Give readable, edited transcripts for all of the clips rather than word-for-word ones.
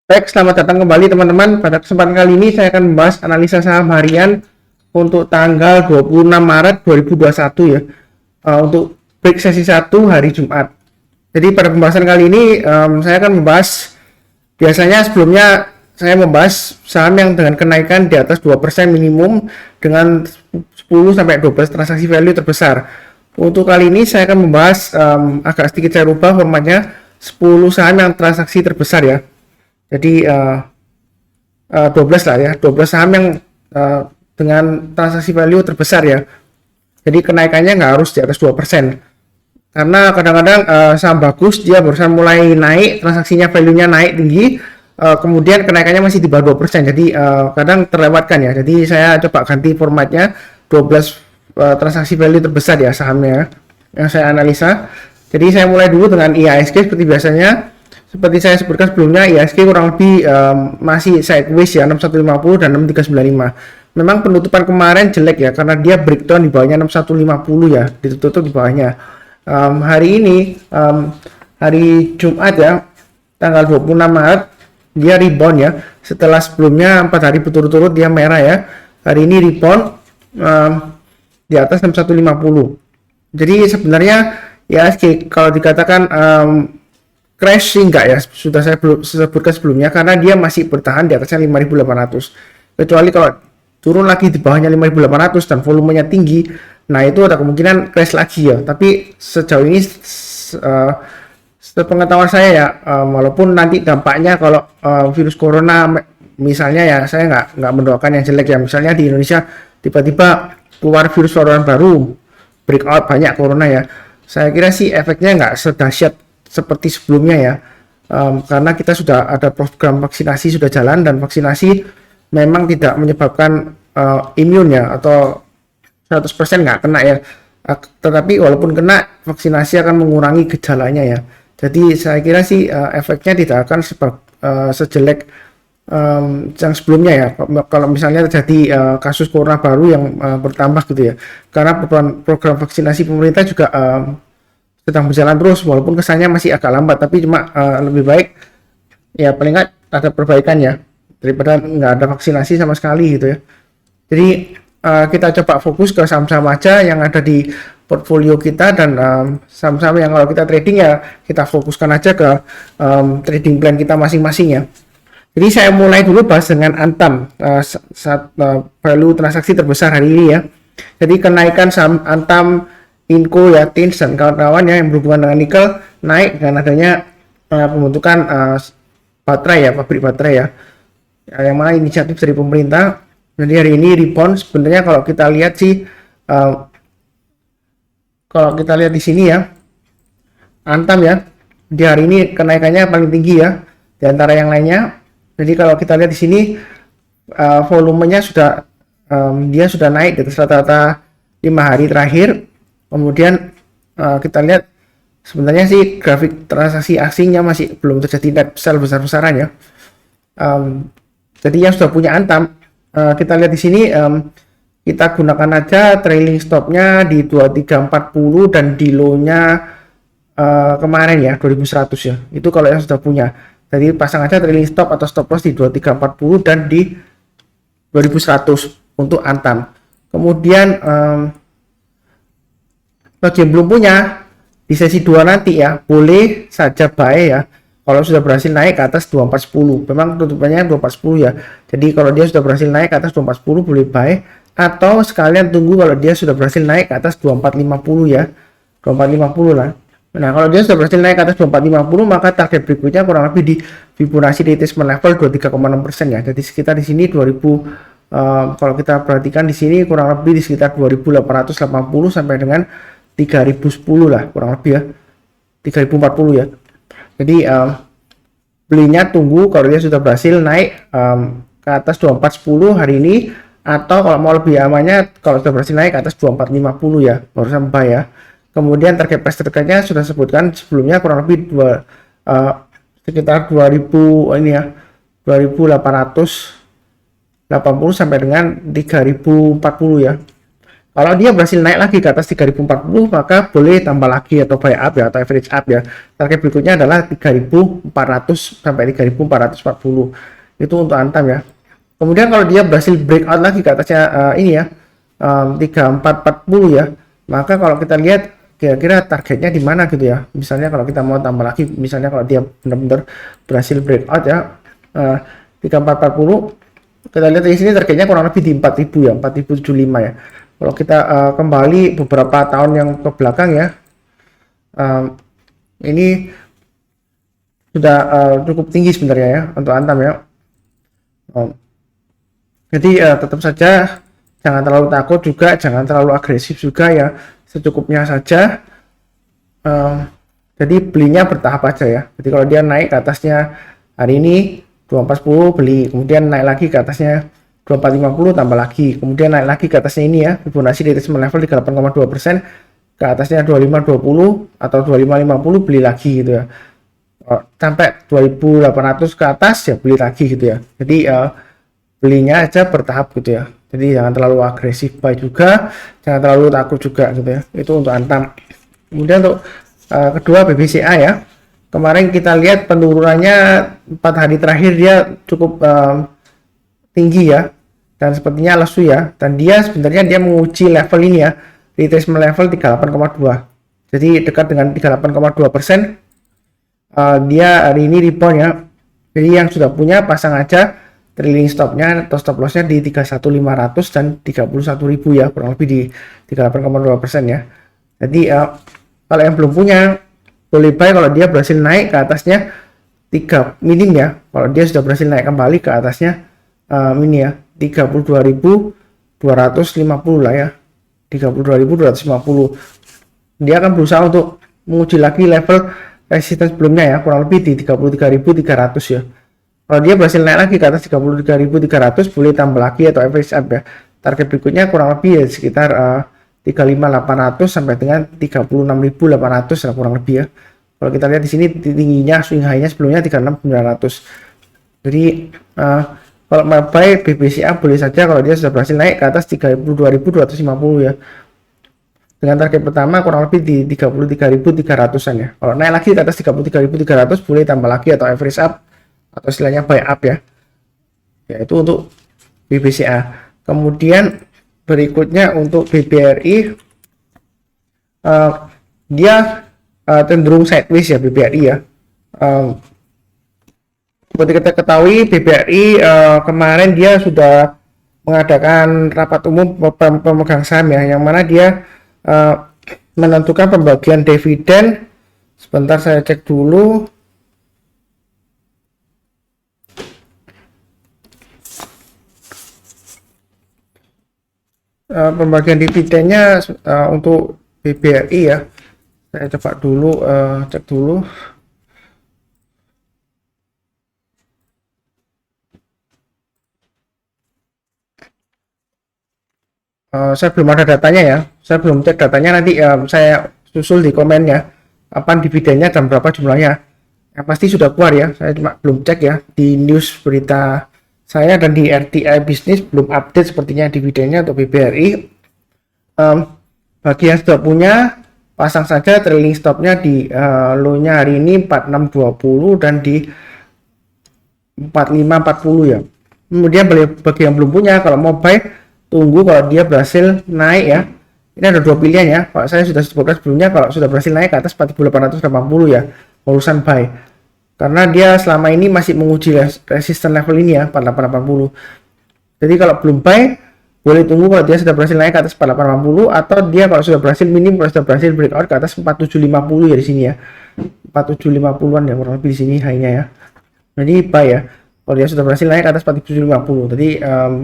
Baik, selamat datang kembali teman-teman. Pada kesempatan kali ini saya akan membahas analisa saham harian untuk tanggal 26 Maret 2021 ya. Untuk break sesi 1 hari Jumat. Jadi pada pembahasan kali ini saya akan membahas, biasanya sebelumnya saya membahas saham yang dengan kenaikan di atas 2% minimum dengan 10 sampai 12 transaksi value terbesar. Untuk kali ini saya akan membahas, agak sedikit saya rubah formatnya, 10 saham yang transaksi terbesar ya. Jadi 12 lah ya, 12 saham yang dengan transaksi value terbesar ya. Jadi kenaikannya nggak harus di atas 2%. Karena kadang-kadang saham bagus dia barusan mulai naik, transaksinya value-nya naik tinggi, kemudian kenaikannya masih di bawah 2%. Jadi kadang terlewatkan ya. Jadi saya coba ganti formatnya 12 transaksi value terbesar ya sahamnya yang saya analisa. Jadi saya mulai dulu dengan IHSG seperti biasanya. Seperti saya sebutkan sebelumnya, IHSG kurang lebih masih sideways ya, 6150 dan 6395. Memang penutupan kemarin jelek ya, karena dia breakdown di bawahnya 6150 ya, ditutup di bawahnya. Hari ini, hari Jumat ya, tanggal 26 Maret, dia rebound ya, setelah sebelumnya 4 hari berturut-turut dia merah ya. Hari ini rebound di atas 6150. Jadi sebenarnya IHSG kalau dikatakan crash sih enggak ya, sudah saya sebutkan sebelumnya, karena dia masih bertahan di atasnya 5.800. Kecuali kalau turun lagi di bawahnya 5.800 dan volumenya tinggi, nah itu ada kemungkinan crash lagi ya. Tapi sejauh ini sepengetahuan saya ya, walaupun nanti dampaknya kalau virus corona misalnya ya, saya nggak mendoakan yang jelek ya, misalnya di Indonesia tiba-tiba keluar virus corona baru, breakout banyak corona ya, saya kira sih efeknya nggak sedahsyat seperti sebelumnya ya, karena kita sudah ada program vaksinasi sudah jalan, dan vaksinasi memang tidak menyebabkan imun ya, atau 100% nggak kena ya, tetapi walaupun kena, vaksinasi akan mengurangi gejalanya ya. Jadi saya kira sih efeknya tidak akan sejelek yang sebelumnya ya, kalau misalnya terjadi kasus corona baru yang bertambah gitu ya, karena program vaksinasi pemerintah juga sedang berjalan terus, walaupun kesannya masih agak lambat, tapi cuma lebih baik ya, paling nggak ada perbaikan ya, daripada nggak ada vaksinasi sama sekali gitu ya. Jadi kita coba fokus ke saham-saham aja yang ada di portfolio kita, dan saham-saham yang kalau kita trading ya kita fokuskan aja ke trading plan kita masing-masing ya. Jadi saya mulai dulu bahas dengan Antam, value transaksi terbesar hari ini ya. Jadi kenaikan saham Antam, Inco ya, Tins dan kawan-kawan ya, yang berhubungan dengan nikel naik dengan adanya pembentukan baterai ya, pabrik baterai ya, yang mana inisiatif dari pemerintah. Jadi hari ini rebound. Sebenarnya kalau kita lihat sih, kalau kita lihat di sini ya, Antam ya, di hari ini kenaikannya paling tinggi ya di antara yang lainnya. Jadi kalau kita lihat di sini, volumenya sudah dia sudah naik di atas rata-rata 5 hari terakhir. Kemudian kita lihat sebenarnya sih grafik transaksi asingnya masih belum terjadi net sell besar-besaran ya. Jadi yang sudah punya Antam, kita lihat di sini, kita gunakan aja trailing stopnya di 2340 dan di low-nya kemarin ya 2100 ya. Itu kalau yang sudah punya. Jadi pasang aja trailing stop atau stop loss di 2340 dan di 2100 untuk Antam. Kemudian bagi yang belum punya, di sesi 2 nanti ya, boleh saja buy ya, kalau sudah berhasil naik ke atas 2410. Memang tutupannya 2410 ya. Jadi kalau dia sudah berhasil naik ke atas 2410 boleh buy, atau sekalian tunggu kalau dia sudah berhasil naik ke atas 2450 ya. 2450 lah. Nah, kalau dia sudah berhasil naik ke atas 2450, maka target berikutnya kurang lebih di Fibonacci retracement level 23,6% ya. Jadi sekitar di sini 2000, kalau kita perhatikan di sini kurang lebih di sekitar 2880 sampai dengan 3010 lah kurang lebih ya, 3040 ya. Jadi belinya tunggu kalau dia sudah berhasil naik ke atas 2410 hari ini, atau kalau mau lebih amannya kalau sudah berhasil naik ke atas 2450 ya, baru sampai ya. Kemudian target price targetnya sudah sebutkan sebelumnya, kurang lebih sekitar 2000 ini ya, 2880 sampai dengan 3040 ya. Kalau dia berhasil naik lagi ke atas 3040, maka boleh tambah lagi atau buy up ya, atau average up ya. Target berikutnya adalah 3400 sampai 3440. Itu untuk Antam ya. Kemudian kalau dia berhasil breakout lagi ke atasnya ini ya, 3440 ya, maka kalau kita lihat kira-kira targetnya di mana gitu ya. Misalnya kalau kita mau tambah lagi, misalnya kalau dia benar-benar berhasil breakout ya, 3440, kita lihat di sini targetnya kurang lebih di 4000 ya, 4075 ya. Kalau kita kembali beberapa tahun yang ke belakang ya, ini sudah cukup tinggi sebenarnya ya untuk Antam ya. Jadi tetap saja jangan terlalu takut juga, jangan terlalu agresif juga ya, secukupnya saja. Jadi belinya bertahap aja ya. Jadi kalau dia naik ke atasnya hari ini 2410 beli, kemudian naik lagi ke atasnya 2450 tambah lagi, kemudian naik lagi ke atasnya ini ya, Fibonacci retracement level 38,2%, ke atasnya 2520 atau 2550 beli lagi gitu ya. Sampai 2800 ke atas ya beli lagi gitu ya. Jadi belinya aja bertahap gitu ya. Jadi jangan terlalu agresif buy juga, jangan terlalu takut juga gitu ya. Itu untuk Antam. Kemudian untuk kedua BBCA ya. Kemarin kita lihat penurunannya 4 hari terakhir dia cukup tinggi ya, dan sepertinya lesu ya, dan dia sebenarnya dia menguji level ini ya, retracement level 38,2, jadi dekat dengan 38,2%. Dia hari ini rebound ya, jadi yang sudah punya pasang aja trailing stopnya atau stop lossnya di 31.500 dan 31.000 ya, kurang lebih di 38,2% ya. Jadi kalau yang belum punya boleh buy kalau dia berhasil naik ke atasnya 3 minim ya, kalau dia sudah berhasil naik kembali ke atasnya ini ya 32.250 lah ya, 32.250. Dia akan berusaha untuk menguji lagi level resistance sebelumnya ya, kurang lebih di 33.300 ya. Kalau dia berhasil naik lagi ke atas 33.300 boleh tambah lagi atau average up ya. Target berikutnya kurang lebih ya sekitar 35.800 sampai dengan 36.800 lah kurang lebih ya. Kalau kita lihat di sini tingginya swing high-nya sebelumnya 36.900. Jadi kalau mau buy BBCA boleh saja kalau dia sudah berhasil naik ke atas 32.250 ya. Dengan target pertama kurang lebih di 33.300-an ya. Kalau naik lagi ke atas 33.300 boleh tambah lagi atau average up atau istilahnya buy up ya. Yaitu untuk BBCA. Kemudian berikutnya untuk BBRI, dia cenderung sideways ya BBRI ya. Seperti kita ketahui BBRI kemarin dia sudah mengadakan rapat umum pemegang saham ya, yang mana dia menentukan pembagian dividen. Sebentar saya cek dulu. Pembagian dividennya untuk BBRI ya, saya coba dulu cek dulu. Saya belum ada datanya ya, saya belum cek datanya, nanti saya susul di komen ya kapan dividennya dan berapa jumlahnya. Yang pasti sudah keluar ya, saya cuma belum cek ya di news berita saya, dan di RTI Bisnis belum update sepertinya dividennya untuk BBRI. Bagi yang sudah punya, pasang saja trailing stopnya di low-nya hari ini 4620 dan di 4540 ya. Kemudian bagi yang belum punya, kalau mau buy tunggu kalau dia berhasil naik ya. Ini ada dua pilihan ya, kalau saya sudah sebutkan sebelumnya, kalau sudah berhasil naik ke atas 4880 ya urusan buy, karena dia selama ini masih menguji resistance level ini ya 4880. Jadi kalau belum buy boleh tunggu kalau dia sudah berhasil naik ke atas 4880, atau dia kalau sudah berhasil minim, kalau sudah berhasil breakout ke atas 4750 ya di sini ya, 4750-an ya kurang lebih di sini high-nya ya. Jadi buy ya kalau dia sudah berhasil naik ke atas 4750. Jadi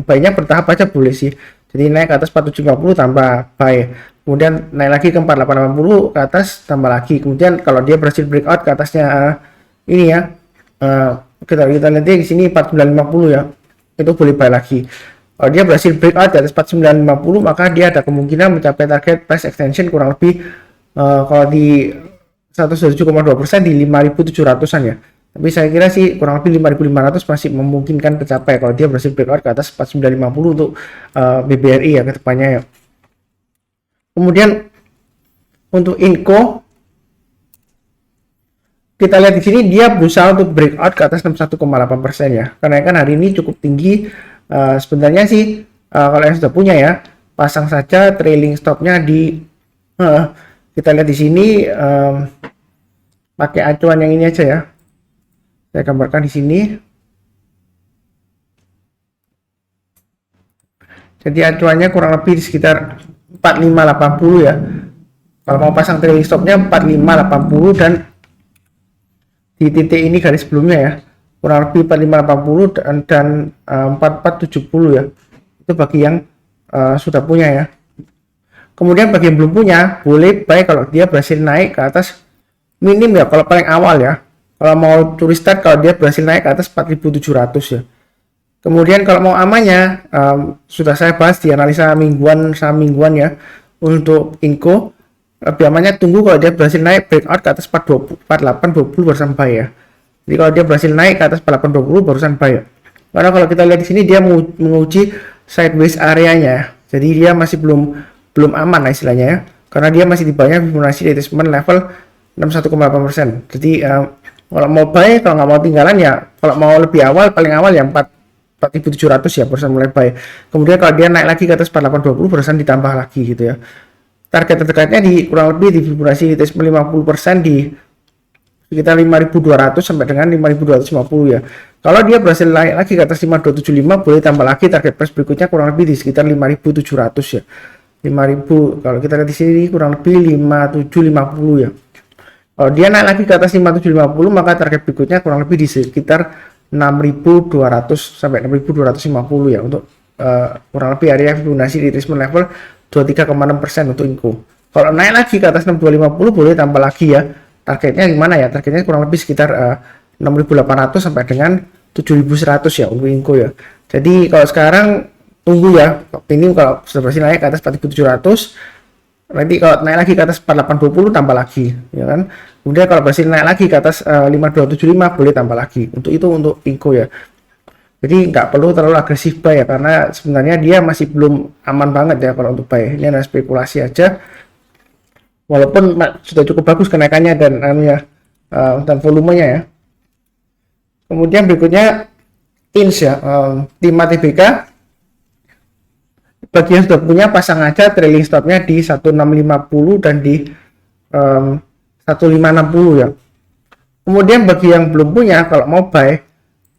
buy-nya bertahap aja boleh sih. Jadi naik ke atas 4750 tambah buy, kemudian naik lagi ke 4880 ke atas tambah lagi, kemudian kalau dia berhasil breakout ke atasnya ini ya, kita lihat di sini 4950 ya, itu boleh buy lagi. Kalau dia berhasil breakout di atas 4950, maka dia ada kemungkinan mencapai target price extension kurang lebih kalau di 107,2% di 5.700-an ya. Tapi saya kira sih kurang lebih 5.500 masih memungkinkan tercapai kalau dia berhasil breakout ke atas 4950 untuk BBRI ya ke depannya ya. Kemudian untuk Inco kita lihat di sini dia berusaha untuk breakout ke atas 61,8% ya. Kenaikan hari ini cukup tinggi. Sebenarnya sih kalau yang sudah punya ya, pasang saja trailing stopnya di kita lihat di sini pakai acuan yang ini aja ya. Saya gambarkan di sini. Jadi acuannya kurang lebih di sekitar 4580 ya. Kalau mau pasang trailing stopnya 4580 dan di titik ini garis sebelumnya ya, kurang lebih 4580 dan 4470 ya. Itu bagi yang sudah punya ya. Kemudian bagi yang belum punya, boleh buy kalau dia berhasil naik ke atas minim ya, kalau paling awal ya. Kalau mau curi start, kalau dia berhasil naik ke atas 4700 ya. Kemudian kalau mau amannya, sudah saya bahas di analisa saham mingguan ya. Untuk Inco lebih amannya tunggu kalau dia berhasil naik breakout ke atas 4820 barusan buy ya. Jadi kalau dia berhasil naik ke atas 4820 barusan buy ya. Karena kalau kita lihat di sini dia menguji sideways areanya. Jadi dia masih belum aman lah istilahnya ya. Karena dia masih di bawahnya Fibonacci retracement level 61,8%. Jadi kalau mau buy, kalau nggak mau tinggalan ya, kalau mau lebih awal, paling awal ya 4700 ya barusan mulai buy. Kemudian kalau dia naik lagi ke atas 4820 barusan ditambah lagi gitu ya. Target terdekatnya di kurang lebih di Fibonacci retracement 50% di sekitar 5200 sampai dengan 5250 ya. Kalau dia berhasil naik lagi ke atas 5275 boleh tambah lagi target price berikutnya kurang lebih di sekitar 5700 ya. 5000 kalau kita lihat di sini kurang lebih 5750 ya. Kalau dia naik lagi ke atas 5750 maka target berikutnya kurang lebih di sekitar 6200 sampai 6250 ya untuk kurang lebih area Fibonacci retracement level 23,6% untuk Inco. Kalau naik lagi ke atas 6250 boleh tambah lagi ya. Targetnya gimana ya? Targetnya kurang lebih sekitar 6800 sampai dengan 7100 ya untuk Inco ya. Jadi kalau sekarang tunggu ya. Ini kalau sudah berhasil naik ke atas 4700, nanti kalau naik lagi ke atas 4820 tambah lagi ya kan. Kemudian kalau berhasil naik lagi ke atas 5275 boleh tambah lagi. Untuk itu untuk Inco ya. Jadi nggak perlu terlalu agresif buy ya, karena sebenarnya dia masih belum aman banget ya kalau untuk buy. Ini adalah spekulasi aja. Walaupun sudah cukup bagus kenaikannya dan volumenya ya. Kemudian berikutnya TINS ya, Timah TBK. Bagi yang sudah punya pasang aja trailing stopnya di 1650 dan di 1560 ya. Kemudian bagi yang belum punya, kalau mau buy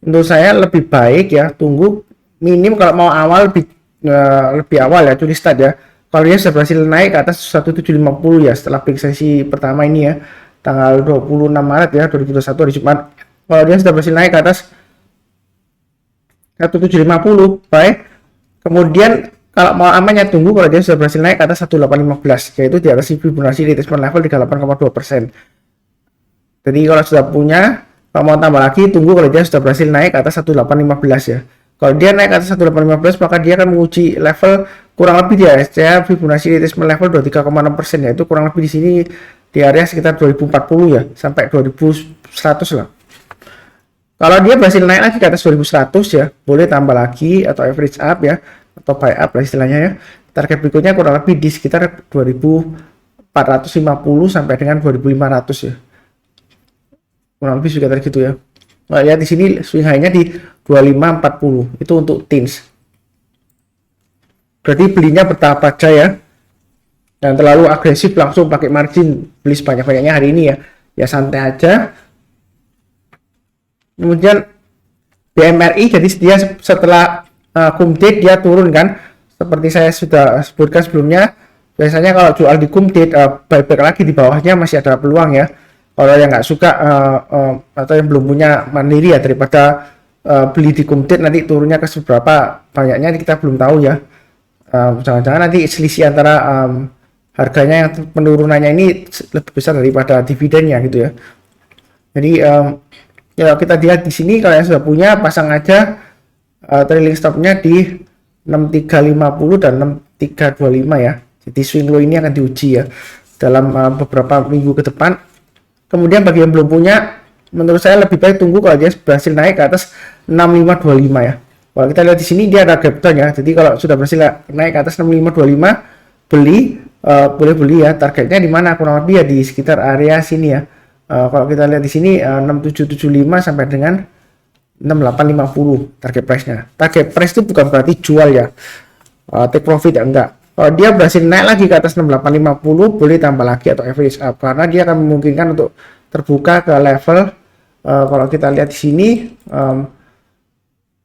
menurut saya lebih baik ya tunggu minim kalau mau awal lebih awal ya curi start ya. Kalau dia sudah berhasil naik ke atas 1750 ya setelah peak sesi pertama ini ya tanggal 26 Maret ya 2021 hari Jumat. Kalau dia sudah berhasil naik ke atas 1750 baik. Kemudian kalau mau amannya tunggu kalau dia sudah berhasil naik ke atas 1815 yaitu di atas Fibonacci retracement level 38,2%. Jadi kalau sudah punya, kalau mau tambah lagi tunggu kalau dia sudah berhasil naik ke atas 1815 ya. Kalau dia naik ke atas 1815 maka dia akan menguji level kurang lebih di area Fibonacci retracement level 23,6% yaitu kurang lebih di sini di area sekitar 2040 ya sampai 2100 lah. Kalau dia berhasil naik lagi ke atas 2100 ya boleh tambah lagi atau average up ya atau buy up lah istilahnya ya. Target berikutnya kurang lebih di sekitar 2450 sampai dengan 2500 ya. Kurang lebih sekitar gitu ya. Nah, lihat di sini swing high-nya di 2540 itu untuk TINS. Berarti belinya bertahap aja ya. Dan terlalu agresif langsung pakai margin beli sebanyak-banyaknya hari ini ya. Ya santai aja. Kemudian BMRI jadi dia setelah cum date dia turun kan. Seperti saya sudah sebutkan sebelumnya, biasanya kalau jual di cum date buyback lagi di bawahnya masih ada peluang ya. Kalau yang nggak suka atau yang belum punya mandiri ya daripada beli di cum date nanti turunnya ke seberapa banyaknya kita belum tahu ya. Jangan-jangan nanti selisih antara harganya yang penurunannya ini lebih besar daripada dividennya gitu ya. Jadi ya kita lihat di sini kalau yang sudah punya pasang aja trailing stopnya di 6350 dan 6325 ya. Jadi swing low ini akan diuji ya dalam beberapa minggu ke depan. Kemudian bagi yang belum punya, menurut saya lebih baik tunggu kalau dia berhasil naik ke atas 6525 ya. Kalau kita lihat di sini dia ada gap down ya. Jadi kalau sudah berhasil naik ke atas 6525 beli, boleh beli ya. Targetnya di mana? Kurang lebih ya di sekitar area sini ya. Kalau kita lihat di sini 6775 sampai dengan 6850 target price-nya. Target price itu bukan berarti jual ya, take profit ya, enggak. Kalau dia berhasil naik lagi ke atas 6850 boleh tambah lagi atau average up, karena dia akan memungkinkan untuk terbuka ke level kalau kita lihat di sini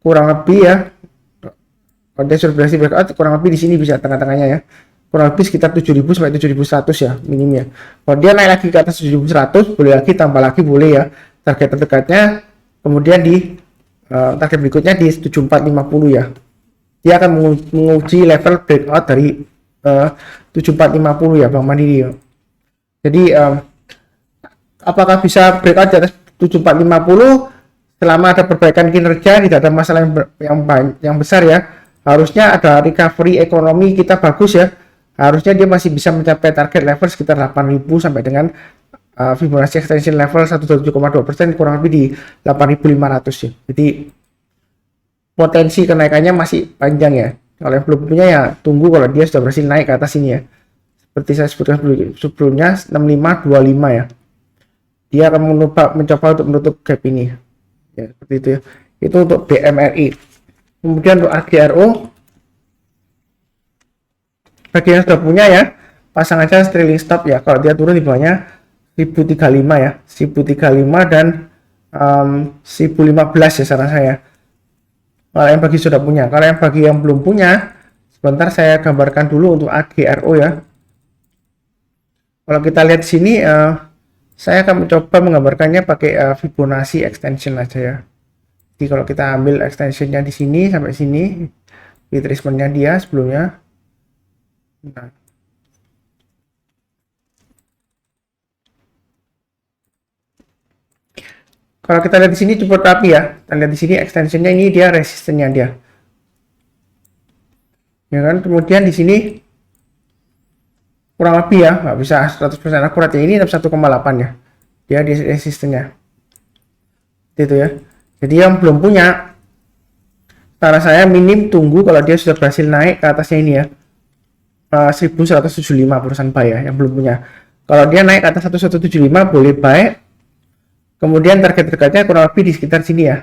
kurang lebih ya, kalau dia sudah berhasil breakout kurang lebih di sini bisa tengah-tengahnya ya, kurang lebih sekitar 7000 sampai 7100 ya minimnya. Kalau dia naik lagi ke atas 7100 boleh lagi tambah lagi boleh ya. Target terdekatnya kemudian di target berikutnya di 7450 ya. Dia akan menguji level breakout dari 7450 ya Bang Mandiri ya. Jadi apakah bisa breakout di atas 7450 selama ada perbaikan kinerja, tidak ada masalah yang besar ya. Harusnya ada recovery ekonomi kita bagus ya. Harusnya dia masih bisa mencapai target level sekitar 8000 sampai dengan Fibonacci extension level 127,2% kurang lebih di 8500 ya. Jadi potensi kenaikannya masih panjang ya. Kalau yang belum punya ya tunggu kalau dia sudah berhasil naik ke atas ini ya. Seperti saya sebutkan sebelumnya 6525 ya. Dia akan mencoba untuk menutup gap ini. Ya, seperti itu ya. Itu untuk BMRI. Kemudian untuk AGRO bagi yang sudah punya ya, pasang aja trailing stop ya. Kalau dia turun di bawahnya 1035 ya, 1035 dan 1015 ya saran saya. Kalau yang bagi sudah punya, kalau yang bagi yang belum punya, sebentar saya gambarkan dulu untuk AGRO ya. Kalau kita lihat di sini, saya akan mencoba menggambarkannya pakai Fibonacci extension aja ya. Jadi kalau kita ambil extensionnya di sini sampai sini, retracementnya dia sebelumnya. Nah. Kalau kita lihat di sini cukup rapi ya. Kita lihat di sini extensionnya ini dia resistennya dia. Ya kan, kemudian di sini kurang lebih ya, nggak bisa 100% akurat ya. Ini 61,8 ya. Dia di resistennya. Itu ya. Jadi yang belum punya, cara saya minim tunggu kalau dia sudah berhasil naik ke atasnya ini ya. 1175 perusahaan buy ya, yang belum punya. Kalau dia naik ke atas 1175 boleh buy. Kemudian target terdekat kurang lebih di sekitar sini ya.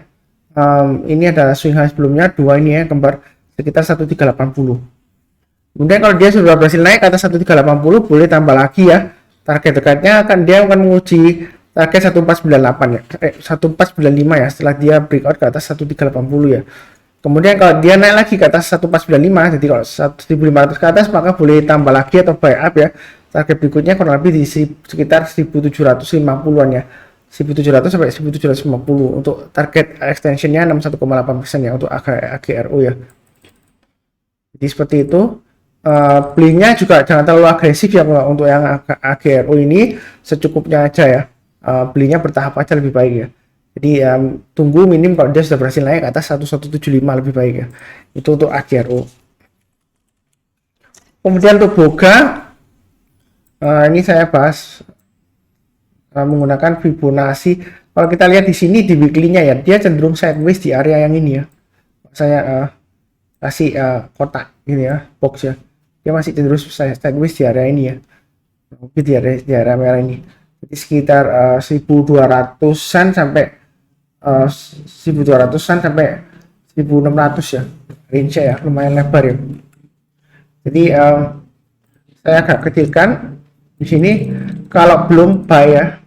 Ini ada swing high sebelumnya, dua ini ya, kembar sekitar 1380. Kemudian kalau dia sudah berhasil naik ke atas 1380 boleh tambah lagi ya. Target dekatnya dia akan menguji target 1498 ya. 1495 ya setelah dia breakout ke atas 1380 ya. Kemudian kalau dia naik lagi ke atas 1495, jadi kalau 1500 ke atas maka boleh tambah lagi atau buy up ya. Target berikutnya kurang lebih di sekitar 1750-an ya. 1700 sampai 1750 untuk target extensionnya 61,8% ya untuk AGRO ya. Jadi seperti itu. Belinya juga jangan terlalu agresif ya untuk yang AGRO ini, secukupnya aja ya. Belinya bertahap aja lebih baik ya. Jadi tunggu minim kalau dia sudah berhasil naik ke atas 1175 lebih baik ya. Itu untuk AGRO. Kemudian untuk Boga, ini saya bahas menggunakan Fibonacci. Kalau kita lihat di sini di weekly-nya ya, dia cenderung sideways di area yang ini ya. Saya kasih kotak ini ya, box ya. Dia masih cenderung sideways di area ini ya. Mungkin di area merah ini. Jadi sekitar 1200-an sampai 1200-an sampai 1600 ya. Range ya, lumayan lebar ya. Jadi saya agak kecilkan di sini kalau belum buy ya.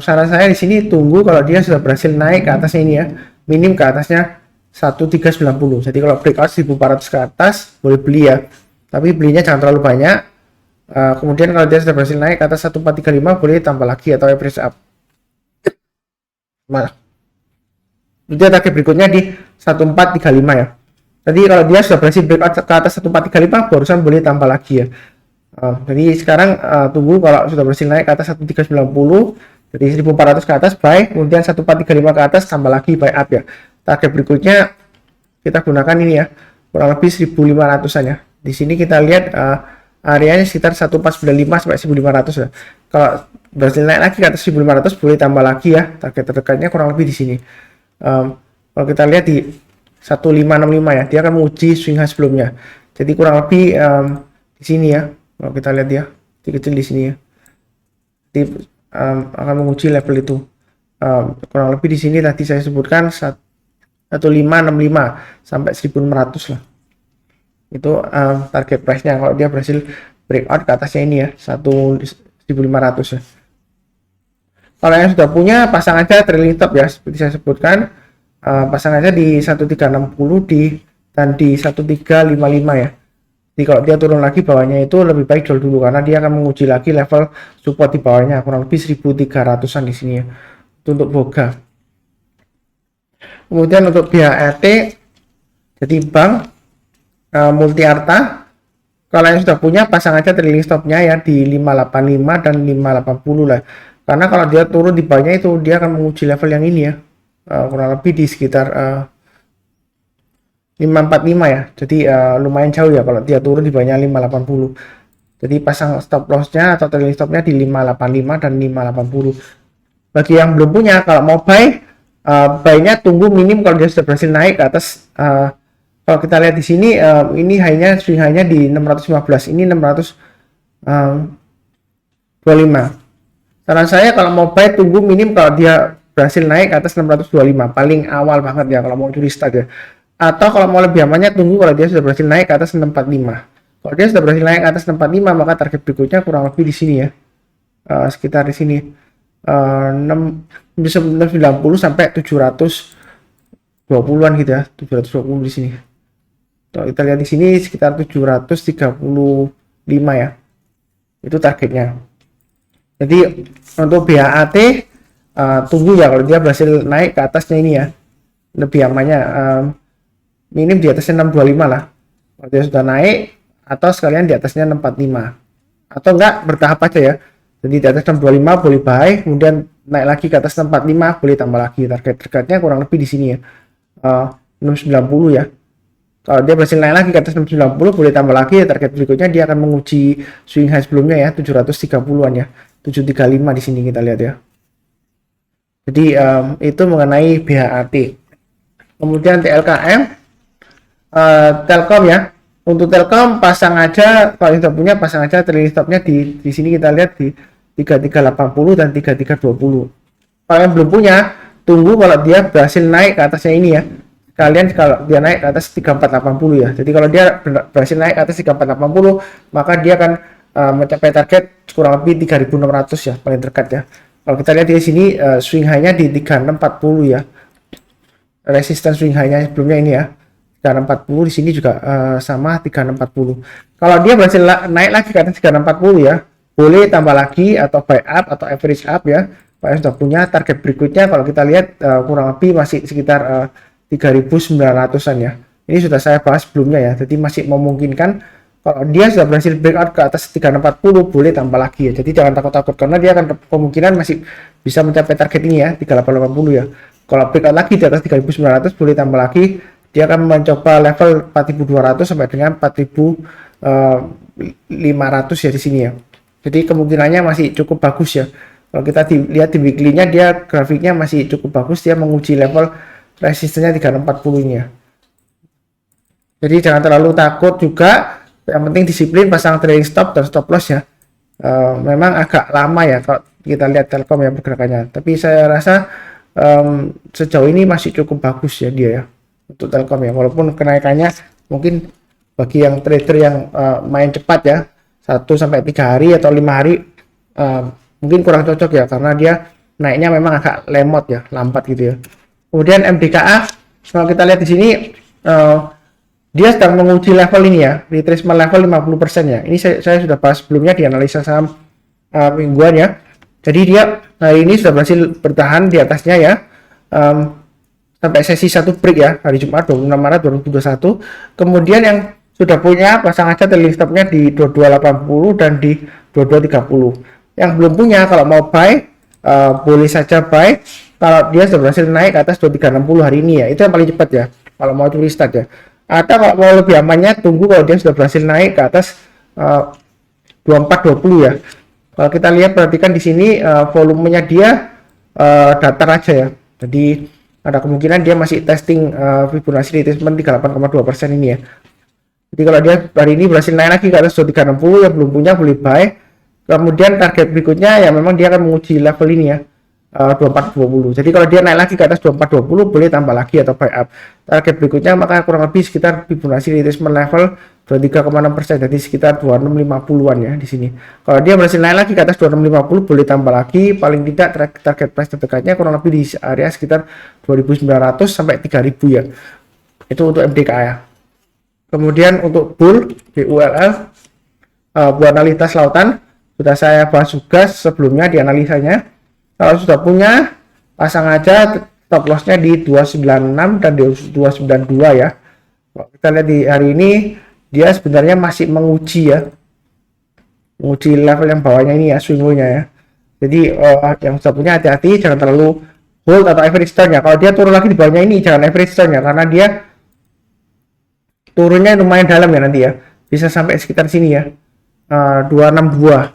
Saran saya di sini tunggu kalau dia sudah berhasil naik ke atasnya ini ya, minim ke atasnya 1390. Jadi kalau breakout 1400 ke atas boleh beli ya, tapi belinya jangan terlalu banyak. Kemudian kalau dia sudah berhasil naik ke atas 1435 boleh tambah lagi atau average up. Malah dia target berikutnya di 1435 ya. Jadi kalau dia sudah berhasil breakout ke atas 1435 barusan boleh tambah lagi ya. Jadi sekarang tunggu kalau sudah berhasil naik ke atas 1390, jadi 1400 ke atas buy, kemudian 1435 ke atas tambah lagi buy up ya. Target berikutnya kita gunakan ini ya, kurang lebih 1500-an ya. Di sini kita lihat areanya sekitar 1495 sampai 1500 ya. Kalau berhasil naik lagi ke atas 1500 boleh tambah lagi ya. Target terdekatnya kurang lebih di sini. Kalau kita lihat di 1565 ya, dia akan menguji swing high sebelumnya. Jadi kurang lebih di sini ya, kalau kita lihat ya, kecil di sini ya. Jadi akan menguji level itu. Kurang lebih di sini tadi saya sebutkan 1565 sampai 1600 lah. Itu target price-nya kalau dia berhasil breakout ke atasnya ini ya, 1500 ya. Kalau yang sudah punya, pasang aja trailing stop ya, seperti saya sebutkan. Pasang aja di 1360 dan di 1355 ya. Jadi kalau dia turun lagi bawahnya itu lebih baik jual dulu, karena dia akan menguji lagi level support di bawahnya kurang lebih 1300-an di sini ya. Itu untuk Boga. Kemudian untuk BHRT, jadi bank Multi Arta, kalau yang sudah punya, pasang aja trailing stopnya ya di 585 dan 580 lah. Karena kalau dia turun di bawahnya itu dia akan menguji level yang ini ya, kurang lebih di sekitar 545 ya. Jadi lumayan jauh ya kalau dia turun di bawahnya 580. Jadi pasang stop lossnya atau trailing stopnya di 585 dan 580. Bagi yang belum punya, kalau mau buy, buy-nya tunggu minim kalau dia sudah berhasil naik ke atas. Kalau kita lihat di sini, ini high-nya, swing high-nya di 615, ini 625. Saran saya kalau mau buy, tunggu minim kalau dia berhasil naik ke atas 625, paling awal banget ya kalau mau curi start ya. Atau kalau mau lebih amannya, tunggu kalau dia sudah berhasil naik ke atas 645. Kalau dia sudah berhasil naik ke atas 645, maka target berikutnya kurang lebih di sini ya, sekitar di sini 690 sampai 720-an gitu ya, 720 di sini. Kalau kita lihat di sini sekitar 735 ya, itu targetnya. Jadi untuk BAT tunggu ya kalau dia berhasil naik ke atasnya ini ya, lebih amannya minim di atasnya 625 lah kalau dia sudah naik, atau sekalian di atasnya 645, atau enggak bertahap aja ya. Jadi di atas 625 boleh buy, kemudian naik lagi ke atas 645 boleh tambah lagi. Targetnya kurang lebih di sini ya, 690 ya. Kalau dia berhasil naik lagi ke atas 690 boleh tambah lagi ya. Target berikutnya dia akan menguji swing high sebelumnya ya, 730-an ya, 735 di sini kita lihat ya. Jadi itu mengenai BHAT. Kemudian TLKM, Telkom ya. Untuk Telkom pasang aja, kalau sudah punya pasang aja trailing stopnya di sini kita lihat di 3380 dan 3320. Kalau yang belum punya, tunggu kalau dia berhasil naik ke atasnya ini ya. Kalian kalau dia naik ke atas 3480 ya. Jadi kalau dia berhasil naik ke atas 3480, maka dia akan mencapai target kurang lebih 3600 ya, paling terdekat ya. Kalau kita lihat di sini swing high-nya di 3640 ya. Resistance swing high-nya sebelumnya ini ya, 3640, di sini juga sama 3640. Kalau dia berhasil naik lagi ke atas 3640 ya, boleh tambah lagi atau buy up atau average up ya. Pak yang sudah punya target berikutnya kalau kita lihat kurang lebih masih sekitar 3900-an ya. Ini sudah saya bahas sebelumnya ya. Jadi masih memungkinkan kalau dia sudah berhasil breakout ke atas 3640 boleh tambah lagi ya. Jadi jangan takut-takut karena dia akan kemungkinan masih bisa mencapai target ini ya, 3880 ya. Kalau breakout lagi di atas 3900 boleh tambah lagi. Dia akan mencoba level 4200 sampai dengan 4500 ya di sini ya. Jadi kemungkinannya masih cukup bagus ya. Kalau kita lihat di weekly-nya, dia grafiknya masih cukup bagus, dia menguji level resistennya 3640 ini ya. Jadi jangan terlalu takut juga, yang penting disiplin pasang trailing stop dan stop loss ya. Memang agak lama ya kalau kita lihat Telkom ya pergerakannya, tapi saya rasa sejauh ini masih cukup bagus ya dia ya untuk Telkom ya, walaupun kenaikannya mungkin bagi yang trader yang main cepat ya 1 sampai 3 hari atau 5 hari mungkin kurang cocok ya, karena dia naiknya memang agak lemot ya, lambat gitu ya. Kemudian MDKA, kalau kita lihat di sini dia sedang menguji level ini ya, retracement level 50% ya. Ini saya sudah bahas sebelumnya di analisa saham mingguan ya. Jadi dia hari ini sudah berhasil bertahan di atasnya ya, sampai sesi 1 break ya, hari Jumat 26 Maret 2021. Kemudian yang sudah punya pasang aja trailing stopnya di 2280 dan di 2230. Yang belum punya kalau mau buy boleh saja buy kalau dia sudah berhasil naik ke atas 2360 hari ini ya, itu yang paling cepat ya kalau mau curi start ya. Atau kalau mau lebih amannya tunggu kalau dia sudah berhasil naik ke atas 2420 ya. Kalau kita lihat, perhatikan di sini volumenya dia datar aja ya, jadi ada kemungkinan dia masih testing Fibonacci retracement 38,2% ini ya. Jadi kalau dia hari ini berhasil naik lagi ke atas 2360, yang belum punya boleh buy. Kemudian target berikutnya ya memang dia akan menguji level ini ya, 2420. Jadi kalau dia naik lagi ke atas 2420 boleh tambah lagi atau buy up. Target berikutnya maka kurang lebih sekitar Fibonacci retracement level 23,6%, jadi sekitar 2650-an ya di sini. Kalau dia berhasil naik lagi ke atas 2650 boleh tambah lagi, paling tidak target price terdekatnya kurang lebih di area sekitar 2900 sampai 3000 ya. Itu untuk MDK ya. Kemudian untuk bull BULL, buat analitas lautan sudah saya bahas juga sebelumnya di analisanya. Kalau sudah punya, pasang aja stop lossnya di 296 dan di 292 ya. Kalau kita lihat di hari ini dia sebenarnya masih menguji ya, menguji level yang bawahnya ini ya, swing-nya ya. Jadi yang sudah punya hati-hati, jangan terlalu hold atau average turn ya. Kalau dia turun lagi di bawahnya ini jangan average turn ya, karena dia turunnya lumayan dalam ya nanti ya, bisa sampai sekitar sini ya, 262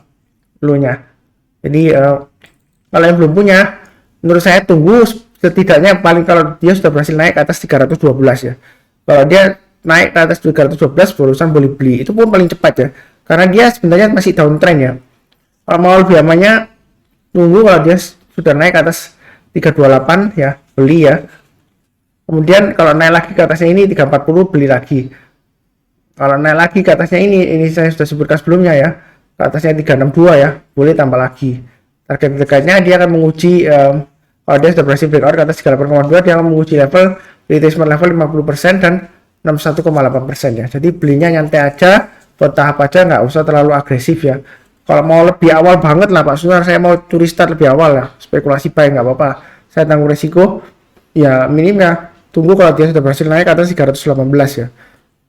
low-nya. Jadi kalau yang belum punya, menurut saya tunggu setidaknya, paling kalau dia sudah berhasil naik ke atas 312 ya. Kalau dia naik ke atas 312 barusan boleh beli, itu pun paling cepat ya, karena dia sebenarnya masih downtrend ya. Kalau mau lebih amannya tunggu kalau dia sudah naik ke atas 328 ya, beli ya. Kemudian kalau naik lagi ke atasnya ini 340 beli lagi. Kalau naik lagi ke atasnya ini saya sudah sebutkan sebelumnya ya, ke atasnya 362 ya, boleh tambah lagi. Target dekatnya dia akan menguji, kalau dia sudah berhasil breakout ke atas 38,2, dia akan menguji level retracement level 50% dan 61,8% ya. Jadi belinya nyantai aja, bertahap aja, nggak usah terlalu agresif ya. Kalau mau lebih awal banget lah Pak Sunar, saya mau curi start lebih awal lah, spekulasi buy nggak apa-apa, saya tanggung resiko ya, minimnya tunggu kalau dia sudah berhasil naik ke atas 318 ya.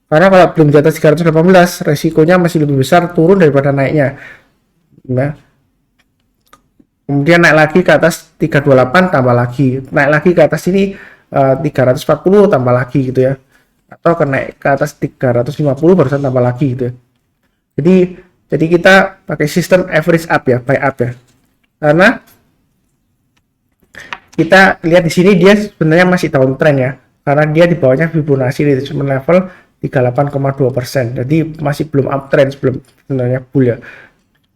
Karena kalau belum di atas 318 resikonya masih lebih besar turun daripada naiknya nah. Kemudian naik lagi ke atas 328 tambah lagi, naik lagi ke atas ini 340 tambah lagi gitu ya, atau ke naik ke atas 350 barusan tambah lagi gitu ya. Jadi kita pakai sistem average up ya, buy up ya, karena kita lihat di sini dia sebenarnya masih downtrend ya, karena dia di bawahnya Fibonacci retracement level 38,2%, jadi masih belum uptrend, sebelum sebenarnya bull ya.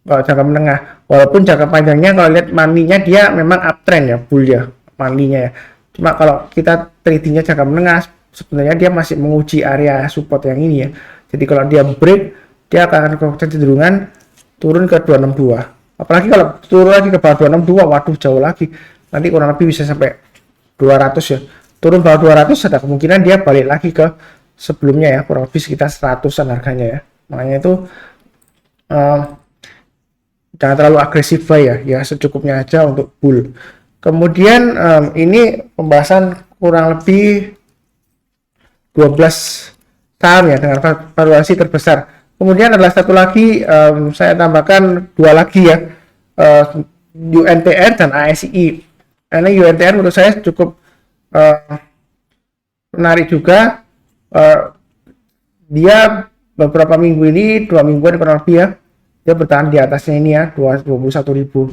Kalau jangka menengah, walaupun jangka panjangnya kalau lihat money-nya dia memang uptrend ya, bull ya money-nya ya. Cuma kalau kita tradingnya jangka menengah, sebenarnya dia masih menguji area support yang ini ya. Jadi kalau dia break, dia akan kecenderungan turun ke 262. Apalagi kalau turun lagi ke bawah 262, waduh jauh lagi. Nanti kurang lebih bisa sampai 200 ya. Turun bawah 200 ada kemungkinan dia balik lagi ke sebelumnya ya, kurang lebih sekitar 100-an harganya ya. Makanya itu jangan terlalu agresif ya, secukupnya aja untuk bull. Kemudian ini pembahasan kurang lebih 12 saham ya dengan valuasi terbesar. Kemudian adalah satu lagi, saya tambahkan dua lagi ya, UNTR dan ASI. Karena UNTR menurut saya cukup menarik juga. Dia beberapa minggu ini, 2 mingguan kurang lebih ya, dia bertahan di atasnya ini ya, 21.000.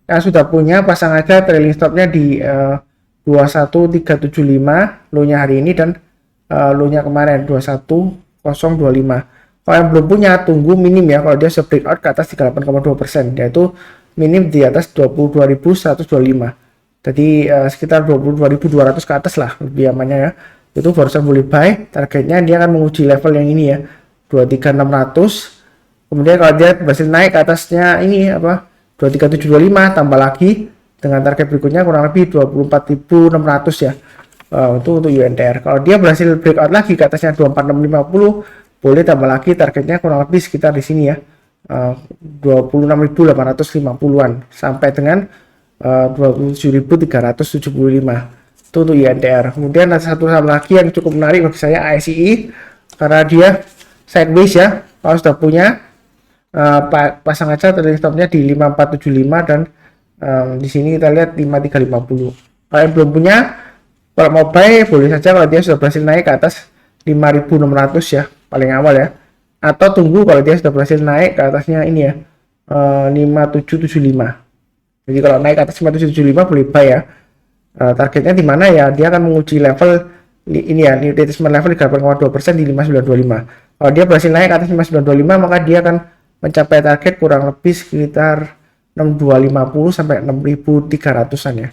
Yang sudah punya pasang aja trailing stopnya di 21375 low-nya hari ini dan low-nya kemarin 21025. Kalau yang belum punya tunggu minim ya, kalau dia sudah breakout ke atas 38,2%, yaitu minim di atas 22.125. Jadi sekitar 22.200 ke atas lah lebih amannya ya. Itu barusan boleh buy, targetnya dia akan menguji level yang ini ya, 23600. Kemudian kalau dia berhasil naik ke atasnya ini apa, 23725 tambah lagi dengan target berikutnya kurang lebih 24.600 ya. Itu untuk UNTR. Kalau dia berhasil breakout lagi ke atasnya 24650, boleh tambah lagi, targetnya kurang lebih sekitar di sini ya, 26.850-an sampai dengan 27.375. Itu untuk UNTR. Kemudian ada satu saham lagi yang cukup menarik bagi saya, ASI, karena dia sideways ya. Kalau sudah punya pasang aja trailing stopnya di 5475 dan di sini kita lihat 5350. Kalau yang belum punya, kalau mau buy boleh saja kalau dia sudah berhasil naik ke atas 5600 ya, paling awal ya. Atau tunggu kalau dia sudah berhasil naik ke atasnya ini ya, 5775. Jadi kalau naik ke atas 5775 boleh buy ya. Targetnya di mana ya, dia akan menguji level ini ya, retracement level 8,2% di 5925. Kalau dia berhasil naik ke atas 5925, maka dia akan mencapai target kurang lebih sekitar 6250 sampai 6300-an ya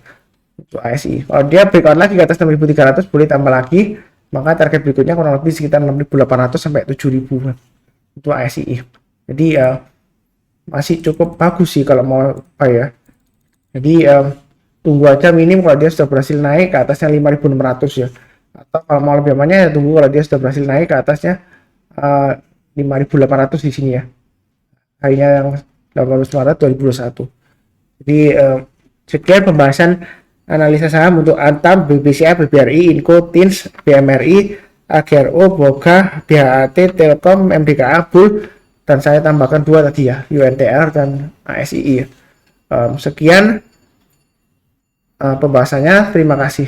untuk ASI. Kalau dia breakout lagi ke atas 6300, boleh tambah lagi, maka target berikutnya kurang lebih sekitar 6800 sampai 7000 untuk ASI. Jadi masih cukup bagus sih kalau mau apa ya. Jadi tunggu aja minim kalau dia sudah berhasil naik ke atasnya 5600 ya. Atau kalau mau lebih amannya ya tunggu kalau dia sudah berhasil naik ke atasnya 5800 di sini ya. Harinya yang 18 Maret 2021. Jadi sekian pembahasan analisa saham untuk Antam, BBCA, BBRI, Inco, TINS, BMRI, AGRO, Boga, BHAT, Telkom, MDKA, Bull, dan saya tambahkan 2 tadi ya, UNTR dan ASII. Sekian pembahasannya, terima kasih.